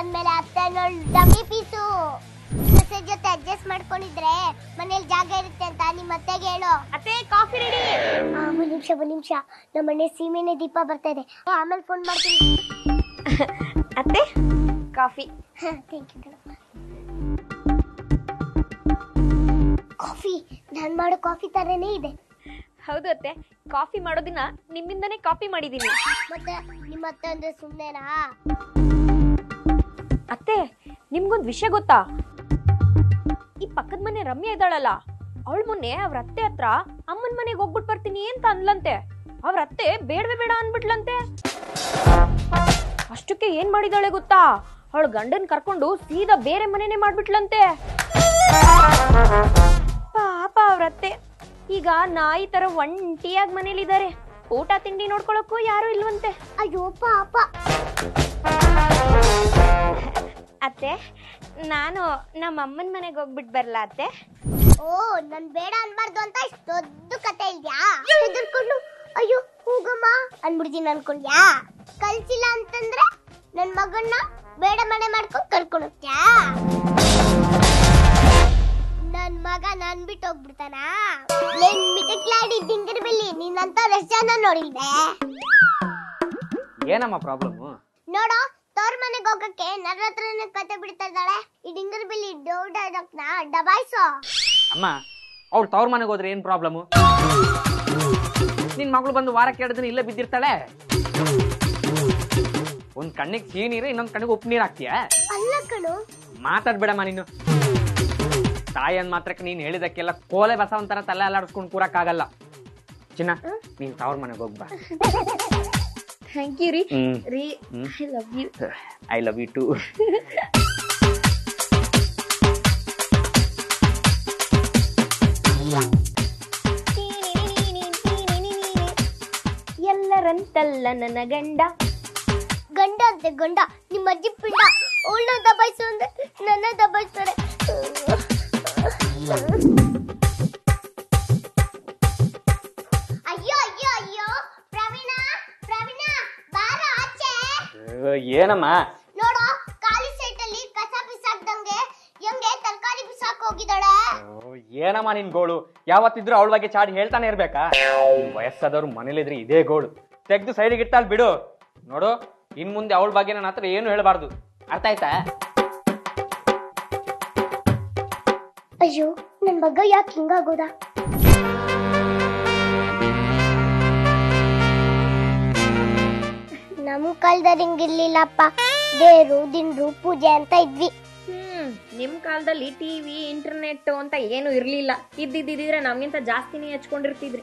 ಅಂದ್ಮೇಲೆ ಅತ್ತೆ dummy piece. ಸೊಸೆ ಜೊತೆ ಅಡ್ಜಸ್ಟ್ ಮಾಡ್ಕೊಂಡಿದ್ರೆ ಮನೇಲಿ ಜಾಗ ಇರುತ್ತೆ ಅಂತ ನಿಮ್ಮ ಅತ್ತೆಗೆ ಹೇಳು. ಅತ್ತೆ ಕಾಫಿ ರೆಡಿ. ಒಂದ್ ನಿಮಿಷ ನಮ್ಮ ಮನೆ ಸೀಮೆನೆ ದೀಪ ಬರ್ತಾ ಇದೆ, ಆಮೇಲೆ ಫೋನ್ ಮಾಡ್ತೀನಿ. ಅತ್ತೆ ಕಾಫಿ. Thank you. ಕಾಫಿ ನಾನ್ ಮಾಡೋ ಕಾಫಿ ತರನೇ ಇದೆ. ಹೌದು ಅತ್ತೆ, ಕಾಫಿ ಮಾಡೋದಿನ ನಿಮ್ಮಿಂದನೇ ಕಾಪಿ ಮಾಡಿದೀನಿ. ಮತ್ತೆ ನಿಮ್ಮ ಅತ್ತೆ ಅಂದ್ರೆ ಸುಮ್ಮನೆನಾ? ಅತ್ತೆ ನಿಮ್ಗೊಂದ್ ವಿಷಯ ಗೊತ್ತಾ? ಈ ಪಕ್ಕದ ಮನೆ ರಮ್ಯಾ ಇದ್ದಾಳಲ್ಲ, ಅವಳ ಮೊನ್ನೆ ಅವ್ರ ಅತ್ತೆ ಹತ್ರ ಅಮ್ಮನ ಮನೆಗೆ ಹೋಗ್ಬಿಟ್ಟು ಬರ್ತೀನಿ ಅಂತ ಅನ್ಲಂತೆ. ಅವ್ರ ಅತ್ತೆ ಬೇಡವೇ ಬೇಡ ಅನ್ಬಿಟ್ಲಂತೆ. ಅಷ್ಟಕ್ಕೆ ಏನ್ ಮಾಡಿದಾಳೆ ಗೊತ್ತಾ? ಅವಳ ಗಂಡನ್ ಕರ್ಕೊಂಡು ಸೀದಾ ಬೇರೆ ಮನೆನೇ ಮಾಡ್ಬಿಟ್ಲಂತೆ. ಪಾಪ ಅವ್ರತ್ತೆ ಈಗ ನಾಯಿ ತರ ಒಂಟಿಯಾಗಿ ಮನೇಲಿದ್ದಾರೆ. ಊಟ ತಿಂಡಿ ನೋಡ್ಕೊಳಕ್ಕೂ ಯಾರು ಇಲ್ವಂತೆ. ಅಯ್ಯೋ ಪಾಪ. ಅತ್ತೆ ನಾನು ನಮ್ಮ ಅಮ್ಮನ ಮನೆಗೆ ಹೋಗ್ಬಿಟ್ಟು ಬರ್ಲಾ ಅತ್ತೆ? ಓ ನನ್ ಬೇಡ ಅನ್ಬಾರ್ದು ಅಂತ ಇಷ್ಟು ದೊಡ್ಡ ಕತೆ ಇದ್ಯಾ? ಹೆದರ್ಕೊಂಡು ಅಯ್ಯೋ ಹೋಗಮ್ಮ ಅನ್ಬಿಡ್ತೀನಿ ಅನ್ಕೊಂಡ್ಯಾ? ಕಲ್ಸಿಲ್ಲ ಅಂತಂದ್ರೆ ನನ್ ಮಗನ್ನ ಬೇಡ ಮನೆ ಮಾಡ್ಕೊಂಡು ಕರ್ಕೊಂಡು ಹೋಗ್ತ್ಯಾ? ನನ್ ಮಗ ನನ್ ಬಿಟ್ಟು ಹೋಗ್ಬಿಡ್ತಾನ? ನೀನ್ ಮಿಟಕ್ಲಾಡಿ ಡಿಂಗರ್ ಬೆಲ್ಲಿ ನೀನಂತ ಎಷ್ಟು ಜನ ನೋಡಿಲ್ವೇ? ಏನಮ್ಮ ಪ್ರಾಬ್ಲಮ್? ನೋಡೋ ತವ್ರ ಮನೆಗೆ ಹೋಗಕ್ಕೆ ನನ್ನ ಹತ್ರನೇ ಕತೆ ಬಿಡ್ತಾ ಇದ್ದಾಳೆ. ಈ ಡಿಂಗರ್ ಬೆಲ್ಲಿ ಡೌಡಕ್ನ ಡಬಾಯ್ಸೋ. ಅಮ್ಮ ಅವ್ಳು ತವ್ರ ಮನೆಗೆ ಹೋದ್ರೆ ಏನ್ ಪ್ರಾಬ್ಲಮ್? ನಿನ್ ಮಗಳು ಬಂದು ವಾರಕ್ಕೆ 2 ದಿನ ಇಲ್ಲೇ ಬಿದ್ದಿರ್ತಾಳೆ. ಒಂದ್ ಕಣ್ಣಿಗೆ ಸಿಹಿ ನೀರು, ಇನ್ನೊಂದ್ ಕಣ್ಣಿಗೆ ಉಪ್ಪು ನೀರು ಹಾಕ್ತೀಯ? ಅಲ್ಲ ಕಣು. ಮಾತಾಡ್ಬೇಡಮ್ಮ ನೀನು. ತಾಯಿ ಅಂದ್ ಮಾತ್ರಕ್ಕೆ ನೀನ್ ಹೇಳಿದಕ್ಕೆಲ್ಲ ಕೋಲೆ ಬಸವಂತರ ತಲೆ ಅಲ್ಲಾಡಿಸ್ಕೊಂಡು ಕೂರಕ್ಕಾಗಲ್ಲ. ಚಿನ್ನ ನೀನ್ ತವ್ರ ಮನೆಗೆ ಹೋಗ್ಬಾ. ಥ್ಯಾಂಕ್ ಯು ರೀ. ರೀ I love you. I love you too. ಎಲ್ಲರಂತಲ್ಲ ನನ್ನ ಗಂಡ. ಗಂಡ ಅಂತೆ ಗಂಡ, ನಿಮ್ಮ ಅಜ್ಜಿ ಪಿಂಡ. ಅವಳನ್ನ ದಬಾಯಿಸು ಅಂದ್ರೆ ನನ್ನ ದಬಾಯಿಸ್ತಾರೆ. ಅಯ್ಯೋ ಅಯ್ಯೋ ಅಯ್ಯೋ ಪ್ರವೀಣ ಪ್ರವೀಣ ಬಾರ ಆಚೆ. ಏನಮ್ಮ? ನೋಡೋ ಖಾಲಿ ಸೈಟ್ ಅಲ್ಲಿ ಕಸ ಬಿಸಾಕ್ದಂಗೆ ಹೆಂಗೆ ತರಕಾರಿ ಬಿಸಾಕ್ ಹೋಗಿದ್ದಾಳೆ. ಏನಮ್ಮ ನಿನ್ ಗೋಳು? ಯಾವತ್ತಿದ್ರು ಅವಳ ಬಗ್ಗೆ ಚಾಡಿ ಹೇಳ್ತಾನೆ ಇರ್ಬೇಕಾ? ವಯಸ್ಸಾದವ್ರು ಮನೇಲಿದ್ರೆ ಇದೇ ಗೋಳು. ತೆಗ್ದು ಸೈಡಿಗೆ ಇಟ್ಟಾಲ್ ಬಿಡು. ನೋಡು ಇನ್ ಮುಂದೆ ಅವಳ ಬಗ್ಗೆ ನನ್ನ ಹತ್ರ ಏನು ಹೇಳಬಾರ್ದು, ಅರ್ಥ ಆಯ್ತಾ? ಅಯ್ಯೋ ನನ್ ಮಗ ಯಾಕೆ ಹಿಂಗಾಗೋದ? ನಮ್ ಕಾಲದಲ್ಲಿ ಹಿಂಗಿರ್ಲಿಲ್ಲಪ್ಪ. ದೇವ್ರು ದಿಂಡ್ರು ಪೂಜೆ ಅಂತ ಇದ್ವಿ. ನಿಮ್ ಕಾಲದಲ್ಲಿ ಟಿವಿ ಇಂಟರ್ನೆಟ್ ಅಂತ ಏನು ಇರ್ಲಿಲ್ಲ. ಇದ್ದಿದ್ರೆ ನಮ್ಗಿಂತ ಜಾಸ್ತಿನೇ ಹಚ್ಕೊಂಡಿರ್ತಿದ್ರಿ.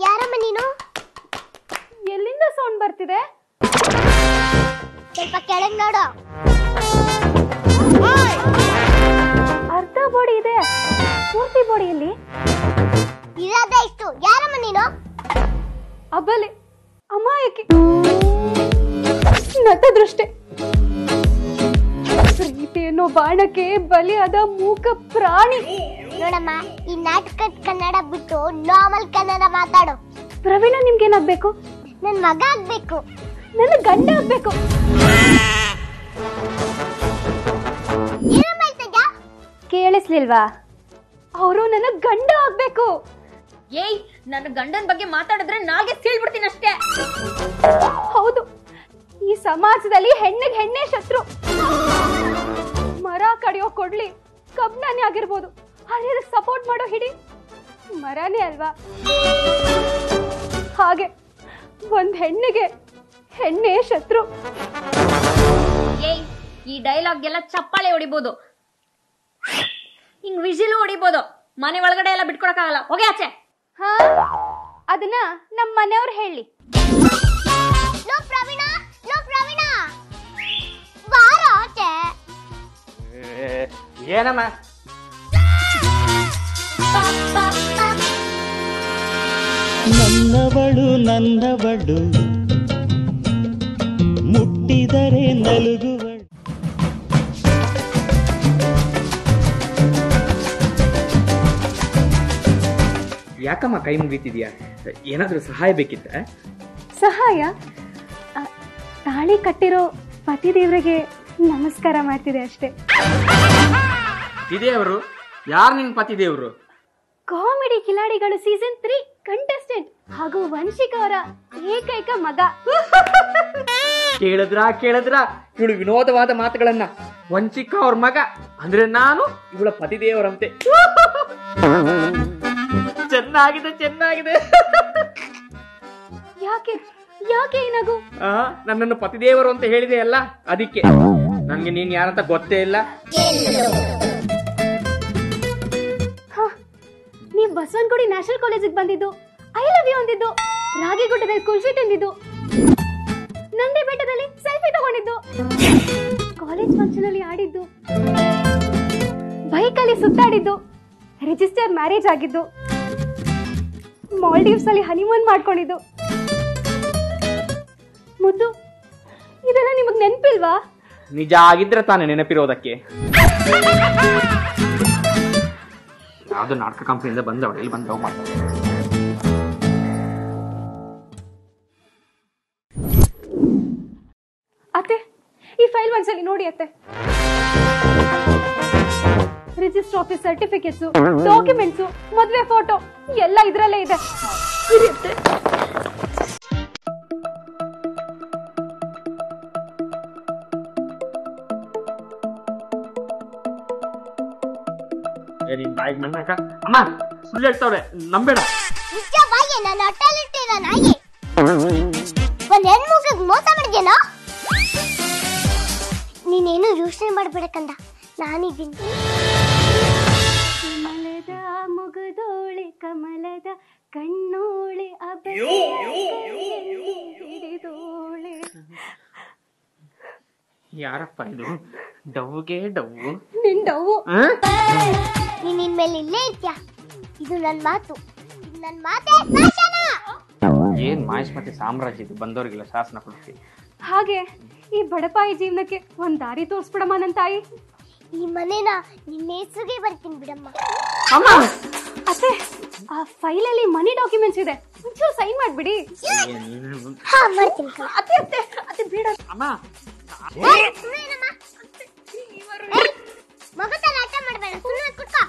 ಯಾರಮ್ಮ ನೀನು? ಎಲ್ಲಿಂದ ಸೌಂಡ್ ಬರ್ತಿದೆ? ಸ್ವಲ್ಪ ಕೆಳಗ್ ನೋಡು. ಅರ್ಧ ಬಾಡಿ ಇದೆ, ಪೂರ್ತಿ ಬಾಡಿಯಲ್ಲಿ ಇರೋದೇ ಇಷ್ಟು. ಯಾರಮ್ಮ ನೀನು? ಅಬಲೆ ಅಮಾಯಕಿ ನತದೃಷ್ಟೆ. ಪ್ರೀತಿ ಅನ್ನೋ ಬಾಣಕ್ಕೆ ಬಲಿಯಾದ ಮೂಕ ಪ್ರಾಣಿ. ನೋಡಮ್ಮ ಈ ನಾಟಕದ ಕನ್ನಡ ಬಿಟ್ಟು ನಾರ್ಮಲ್ ಕನ್ನಡ ಮಾತಾಡು. ಪ್ರವೀಣ ನಿಮ್ಗೇನಾಗ್ಬೇಕು? ನನ್ ಮಗ ಆಗ್ಬೇಕು. ನನ್ನ ಗಂಡ ಆಗ್ಬೇಕು. ಕೇಳಿಸ್ಲಿಲ್ವಾ? ಅವರು ನನ್ನ ಗಂಡ ಆಗ್ಬೇಕು. ಏಯ್ ನನ್ನ ಗಂಡನ ಬಗ್ಗೆ ಮಾತಾಡಿದ್ರೆ ನಾಲ್ಗೆ ಸೀಳ್ಬಿಡ್ತೀನಿ ಅಷ್ಟೇ. ಹೌದು, ಈ ಸಮಾಜದಲ್ಲಿ ಹೆಣ್ಣಿಗೆ ಹೆಣ್ಣೆ ಶತ್ರು. ಮರ ಕಡಿಯೋ ಕೊಡ್ಲಿ ಕಬ್ಣನೇ ಆಗಿರ್ಬೋದು, ಆದ್ರೆ ಸಪೋರ್ಟ್ ಮಾಡೋ ಹಿಡಿ ಮರನೇ ಅಲ್ವಾ? ಹಾಗೆ ಒಂದ್ ಹೆಣ್ಣಿಗೆ ಹೆಣ್ಣೆ ಶತ್ರು. ಏಯ್ ಈ ಡೈಲಾಗ್ ಎಲ್ಲ ಚಪ್ಪಾಳೆ ಹೊಡಿಬೋದು, ಹಿಂಗ್ ವಿಜಿಲು ಹೊಡಿಬೋದು, ಮನೆ ಒಳಗಡೆ ಎಲ್ಲ ಬಿಟ್ಕೊಡಕ್ಕಾಗಲ್ಲ. ಹೋಗಿ ಆಚೆ. ಹಾ ಅದನ್ನ ನಮ್ಮ ಮನೆಯವ್ರು ಹೇಳಿ. ನೋ ಪ್ರವೀಣ, ನೋ ಪ್ರವೀಣ, ಬಾರ ಆಚೆ. ಏನಮ್ಮ? ನನ್ನವಳು ನನ್ನವಳು ಮುಟ್ಟಿದರೆ ನಲುಗುವಳು. ಯಾಕಮ್ಮ ಕೈ ಮುಗಿತಿದ್ಯಾ? ಏನಾದ್ರೂ ಸಹಾಯ ಬೇಕಿತ್ತ? ಸಹಾಯ? ತಾಳಿ ಕಟ್ಟಿರೋ ಪತಿದೇವರಿಗೆ ನಮಸ್ಕಾರ ಮಾಡ್ತಿದೆ ಅಷ್ಟೇ. ಪತಿದೇವರು? ಯಾರು ನಿನ್ ಪತಿದೇವರು? ಕಾಮಿಡಿ ಕಿಲಾಡಿಗಳು ಸೀಸನ್ 3 ಕಂಟೆಸ್ಟೆಂಟ್ ಹಾಗೂ ವಂಶಿಕ ಅವರ ಏಕೈಕ ಮಗ. ಕೇಳಿದ್ರ ಇವಳು ವಿನೋದವಾದ ಮಾತುಗಳನ್ನ. ವಂಚಿಕ ಅವ್ರ ಮಗ ಅಂದ್ರೆ ನಾನು ಇವಳ ಪತಿದೇವರಂತೆ. ಚೆನ್ನಾಗಿದೆ. ಯಾಕೆ ಈ ನಗು? ನನ್ನನ್ನು ಪತಿದೇವರು ಅಂತ ಹೇಳಿದೆ ಅಲ್ಲ, ಅದಕ್ಕೆ. ನನ್ಗೆ ನೀನ್ ಯಾರಂತ ಗೊತ್ತೇ ಇಲ್ಲ. ನೀವ್ ಬಸವನಗುಡಿ ನ್ಯಾಷನಲ್ ಕಾಲೇಜಿಗೆ ಬಂದಿದ್ದು, ಐ ಲವ್ ಯು ಅಂದಿದ್ದು, ರಾಗಿಗುಡ್ಡದಲ್ಲಿ ಕುಲ್ಫಿ ತಿಂದಿದ್ದು, ನಂದಿ ಬೆಟ್ಟದಲ್ಲಿ ಸೆಲ್ಫಿ ತಗೊಂಡಿದ್ದು, ಕಾಲೇಜ್ ಫಂಕ್ಷನ್ ಅಲ್ಲಿ ಆಡಿದ್ದು, ಬೈಕ್ ಅಲ್ಲಿ ಸುತ್ತಾಡಿದ್ದು, ರಿಜಿಸ್ಟರ್ ಮ್ಯಾರೇಜ್ ಆಗಿದ್ದು, ಮಾಲ್ಡೀವ್ಸ್ ಅಲ್ಲಿ ಹನಿಮೂನ್ ಮಾಡ್ಕೊಂಡಿದ್ದು. ಮುದ್ದು, ಇದೆಲ್ಲ ನಿಮಗ್ ನೆನಪಿಲ್ವಾ? ನಿಜ ಆಗಿದ್ರೆ ತಾನೇ ನೆನಪಿರೋದಕ್ಕೆ. ಯಾವ್ದು ನಾಟಕ ಕಂಪನಿಯಿಂದ ಬಂದವಳು, ಇಲ್ಲಿ ಬಂದವ್ ಮಾಡ್ತಾರೆ. ಅತ್ತೆ, ಈ ಫೈಲ್ ಒಂದ್ಸಲಿ ನೋಡಿ ಅತ್ತೆ. ರಿಜಿಸ್ಟರ್ ಆಫೀಸ್ ಸರ್ಟಿಫಿಕೇಟ್ಸ್, ಡಾಕ್ಯುಮೆಂಟ್ಸ್, ಮದ್ವೆ ಫೋಟೋ ಎಲ್ಲ ಇದ್ರಲ್ಲೇ ಇದೆ. ಅಮ್ಮ ಸುಳ್ಳು ಹೇಳ್ತಾವ್ರೆ, ನಂಬೇಡ. ನಾನು ಅಟ್ಟಲಿಟ್ಟಿರ ನಾಯಿ. ಒಂದ್ ಹೆಣ್ಮುಖಗ್ ಮೋಸ ಮಾಡಿದ್ಯೇನೋ? ನೀನೇನು ಯೋಚನೆ ಮಾಡ್ಬೇಡಕಂದ, ನಾನಿದ್ದೀನಿ. ಕಮಲದ ಮುಗದೋಳೆ, ಕಮಲದ ಕಣ್ಣೋಳೆ, ಹಿಡಿದೋಳೆ. ಯಾರಪ್ಪ ಇದು? ಡವ್ಗೆ ಡವ್ವು. ನಿನ್ ಡವ್ವು. ನೀನ್ ಇನ್ಮೇಲೆ ಇಲ್ಲೇ ಇದ್ಯಾ? ಇದು ನನ್ ಮಾತು. ನನ್ ಮಾತೇ ಶಾಸನ. ಏನ್ ಮಾಹಿಷ್ಮತಿ ಸಾಮ್ರಾಜ್ಯ ಇದು, ಬಂದವರಿಗೆಲ್ಲ ಶಾಸನ ಕೊಡ್ತೀವಿ. ಹಾಗೆ ಈ ಬಡಪಾಯಿ ಜೀವನಕ್ಕೆ ಒಂದ್ ದಾರಿ ತೋರ್ಸ್ಬಿಡಮ್ಮ ನನ್ ತಾಯಿ. ಈ ಮನೇನ ನಿನ್ನ ಹೆಸರಿಗೆ ಬರ್ತೀನಿ ಬಿಡಮ್ಮ. ಅತ್ತೆ, ಆ ಫೈಲ್ ಅಲ್ಲಿ ಮನಿ ಡಾಕ್ಯುಮೆಂಟ್ಸ್ ಇದೆ, ಒಂಚೂರು ಸೈನ್ ಮಾಡ್ಬಿಡಿ. ಹಾ, ಮಾಡ್ತೀನಿ. ಅತ್ತೆ ಅತ್ತೆ ಅತ್ತೆ ಬೇಡ. ಅಮ್ಮ ಮಗತನ ಆಟ ಮಾಡ್ಬೇಡ, ಸುಮ್ಮನೆ ಕುತ್ಕೋ.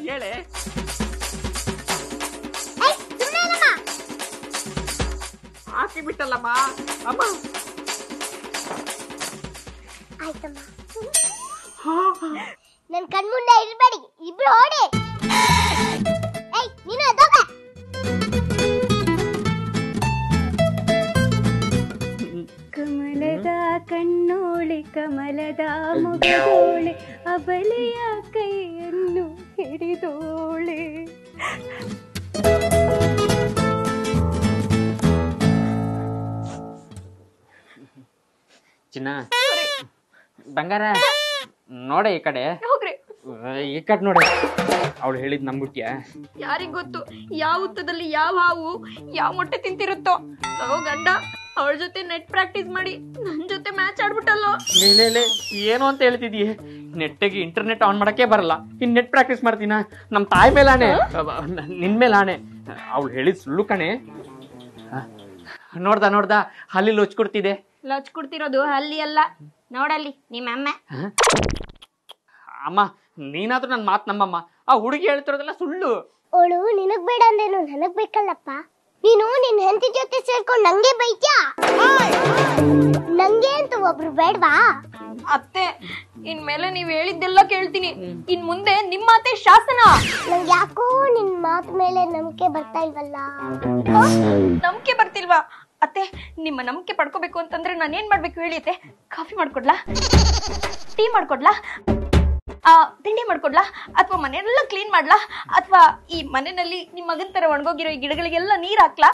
ಹೇಳೆ. ಹಾಕಿ ಬಿಟ್ಟಲ್ಲಮ್ಮ. ಅಮ್ಮ ಆಯ್ತಮ್ಮ, ನನ್ ಕಣ್ಮುಂದೆ ಇರ್ಬೇಡಿ, ಇಬ್ರು ಓಡಿ. ನೀನು ಎದ್ದೋಗ. ಕಮಲದ ಕಣ್ಣೋಳೆ, ಕಮಲದ ಮುಗದೋಳೆ, ಅಬಲೆಯ ಕೈಯನ್ನು ಹಿಡಿದೋಳೆ. ಚಿನ್ನ, ಬಂಗಾರ ನೋಡೆ ಈ ಕಡೆ. ಹೋಗ್ರಿ. ಈ ಕಡೆ ನೋಡೆ. ಅವಳು ಹೇಳಿದ್ ನಂಬಿಟ್ಯಾ? ಯಾರಿಗ್ ಗೊತ್ತು ಯಾವ ಹುತ್ತದಲ್ಲಿ ಯಾವ ಹಾವು ಯಾವ ಮೊಟ್ಟೆ ತಿಂತಿರುತ್ತೋ. ಗಂಡ ಅವಳ ಜೊತೆ ನೆಟ್ ಪ್ರಾಕ್ಟೀಸ್ ಮಾಡಿ ನನ್ ಜೊತೆ ಮ್ಯಾಚ್ ಆಡ್ಬಿಟ್ಟಲ್ಲೋ. ಏನು ಅಂತ ಹೇಳ್ತಿದೀಯ? ನೆಟ್ಟಿಗೆ ಇಂಟರ್ನೆಟ್ ಆನ್ ಮಾಡಕ್ಕೆ ಬರಲ್ಲ, ಇನ್ ನೆಟ್ ಪ್ರಾಕ್ಟೀಸ್ ಮಾಡ್ತೀನ? ನಮ್ ತಾಯಿ ಮೇಲೆ ಆಣೆ, ನಿನ್ ಮೇಲೆ ಆಣೆ. ಅವಳು ಹೇಳಿದ್ ಸುಳ್ಳು ಕಣೆ. ನೋಡ್ದ ಹಲ್ಲಿ ಲೊಚ್ಕೊಡ್ತಿದೆ. ಲಚ್ಕೊಡ್ತಿರೋದು ಅಲ್ಲಿ ಅಲ್ಲ, ನೋಡಲ್ಲಿ ನಿಮ್ಮ ಅಮ್ಮ. ಅಮ್ಮ, ನೀನಾದ್ರೂ ನನ್ ಮಾತ್ ನಮ್ಮಮ್ಮ. ಆ ಹುಡುಗಿ ಹೇಳ್ತಿರೋದೆಲ್ಲ ಸುಳ್ಳು. ಅವಳು ನಿನಗ್ ಬೇಡ ಅಂದೇನು ನನಗ್ ಬೇಕಲ್ಲಪ್ಪ. ನೀನು ನಿನ್ ಹೆಂಡತಿ ಜೊತೆ ಸೇರ್ಕೊಂಡು ನಂಗೆ ಬೈತ್ಯಾ? ನಂಗೆ ಅಂತ ಒಬ್ರು ಬೇಡ್ವಾ? ಅತ್ತೆ, ಇನ್ಮೇಲೆ ನೀವ್ ಹೇಳಿದ್ದೆಲ್ಲ ಕೇಳ್ತೀನಿ. ಇನ್ ಮುಂದೆ ನಿಮ್ ಮಾತೆ ಶಾಸನ. ನಂಗೆ ಯಾಕೋ ನಿನ್ ಮಾತು ಮೇಲೆ ನಂಬಿಕೆ ಬರ್ತಾ ಇಲ್ವಲ್ಲ. ನಂಬಿಕೆ ಬರ್ತಿಲ್ವಾ? ಅತ್ತೆ, ನಿಮ್ಮ ನಂಬಿಕೆ ಪಡ್ಕೋಬೇಕು ಅಂತಂದ್ರೆ ನಾನು ಏನ್ ಮಾಡ್ಬೇಕು ಹೇಳಿ ಅತ್ತೆ? ಕಾಫಿ ಮಾಡ್ಕೊಡ್ಲಾ? ಟೀ ಮಾಡ್ಕೊಡ್ಲಾ? ತಿಂಡಿ ಮಾಡ್ಕೊಡ್ಲಾ? ಅಥವಾ ಮನೆಯೆಲ್ಲ ಕ್ಲೀನ್ ಮಾಡ್ಲಾ? ಅಥವಾ ಈ ಮನೆಯಲ್ಲಿ ನಿಮ್ ಮಗನ್ ತರ ಒಣಗೋಗಿರೋ ಈ ಗಿಡಗಳಿಗೆಲ್ಲ ನೀರ್ ಹಾಕ್ಲಾ?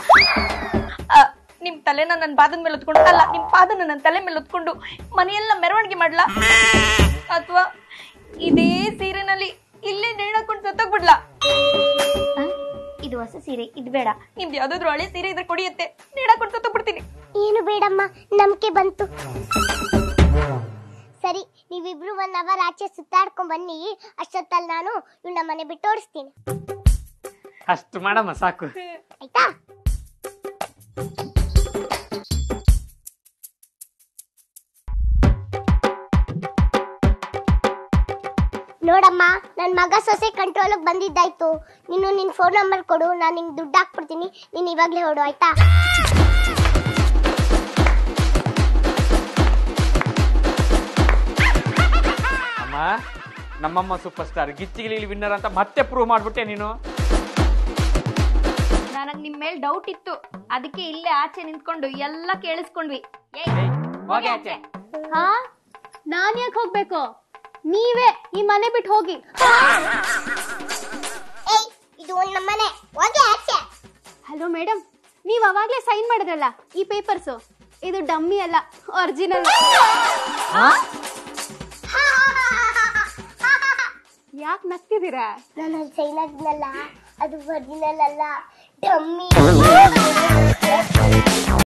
ನಿಮ್ ತಲೆನ ನನ್ನ ಪಾದದ ಮೇಲೆ ಹೊತ್ಕೊಂಡು, ಅಲ್ಲ ನಿಮ್ ಪಾದನ ನನ್ನ ತಲೆ ಮೇಲೆ ಹೊತ್ಕೊಂಡು ಮನೆಯೆಲ್ಲ ಮೆರವಣಿಗೆ ಮಾಡ್ಲಾ? ಅಥವಾ ಇದೇ ಸೀರೆನಲ್ಲಿ ಇಲ್ಲೇ ನೇಣಾಕೊಂಡು ಸತ್ತೋಗ್ಬಿಡ್ಲಾ? ಇದು ಹೊಸ ಸೀರೆ, ಇದು ಬೇಡ. ನಿಮ್ದು ಯಾವ್ದಾದ್ರು ಹಳೆ ಸೀರೆ ಇದ್ರೆ ಕೊಡಿಯತ್ತೆ, ನೇಣಾಕೊಂಡು ಸತ್ತೋಗ್ಬಿಡ್ತೀನಿ. ಏನು ಬೇಡಮ್ಮ, ನಂಬಿಕೆ ಬಂತು. ಸರಿ, ನೀವಿಬ್ರು 1 ಅವರ್ ಆಚೆ ಸುತ್ತಾಡ್ಕೊಂಡ್ ಬನ್ನಿ. ಅಷ್ಟೊತ್ತಲ್ಲಿ ನಾನು ಇವಳ ಮನೆ ಬಿಟ್ಟು ಓಡಿಸ್ತೀನಿ. ಅಷ್ಟು ಮಾಡಮ್ಮ ಸಾಕು. ಆಯ್ತಾ? ನೋಡಮ್ಮ, ನನ್ ಮಗ ಸೊಸೆ ಕಂಟ್ರೋಲ್ಗೆ ಬಂದಿದ್ದಾಯ್ತು. ನೀನು ನಿನ್ ಫೋನ್ ನಂಬರ್ ಕೊಡು, ನಾನು ನಿಂಗೆ ದುಡ್ಡು ಹಾಕ್ಬಿಡ್ತೀನಿ. ನೀನ್ ಇವಾಗ್ಲೇ ಹೊಡು, ಆಯ್ತಾ? ಅಮ್ಮ, ನಮ್ಮಮ್ಮ ಸೂಪರ್ ಸ್ಟಾರ್, ಗಿಚ್ಚಿಗಿಲಿ ವಿನ್ನರ್ ಅಂತ ಮತ್ತೆ ಪ್ರೂವ್ ಮಾಡ್ಬಿಟ್ಟೆ ನೀನು. ನನಗ್ ನಿಮ್ ಮೇಲೆ ಡೌಟ್ ಇತ್ತು, ಅದಕ್ಕೆ ಇಲ್ಲೇ ಆಚೆ ನಿಂತ್ಕೊಂಡು ಎಲ್ಲ ಕೇಳಿಸ್ಕೊಂಡ್ವಿ. ಹೋಗಿ ಆಚೆ. ಹಾ, ನಾನ್ ಯಾಕೆ ಹೋಗ್ಬೇಕು? ನೀವೇ ಈ ಮನೆ ಬಿಟ್ಟು ಹೋಗಿ. ಏಯ್, ಇದು ನಮ್ಮ ಮನೆ, ಹೋಗಿ ಆಚೆ. ಹಲೋ ಮೇಡಮ್, ನೀವ್ ಅವಾಗ್ಲೇ ಸೈನ್ ಮಾಡಿದ್ರಲ್ಲ ಈ ಪೇಪರ್ಸು, ಇದು ಡಮ್ಮಿ ಅಲ್ಲ, ಒರಿಜಿನಲ್. ಯಾಕೆ ನಗ್ತಿದ್ದೀರಾ? ನಾನು ಸೈನ್ ಆಗಿದ್ನಲ್ಲ, ಅದು ಒರಿಜಿನಲ್ ಅಲ್ಲ, ಡಮ್ಮಿ.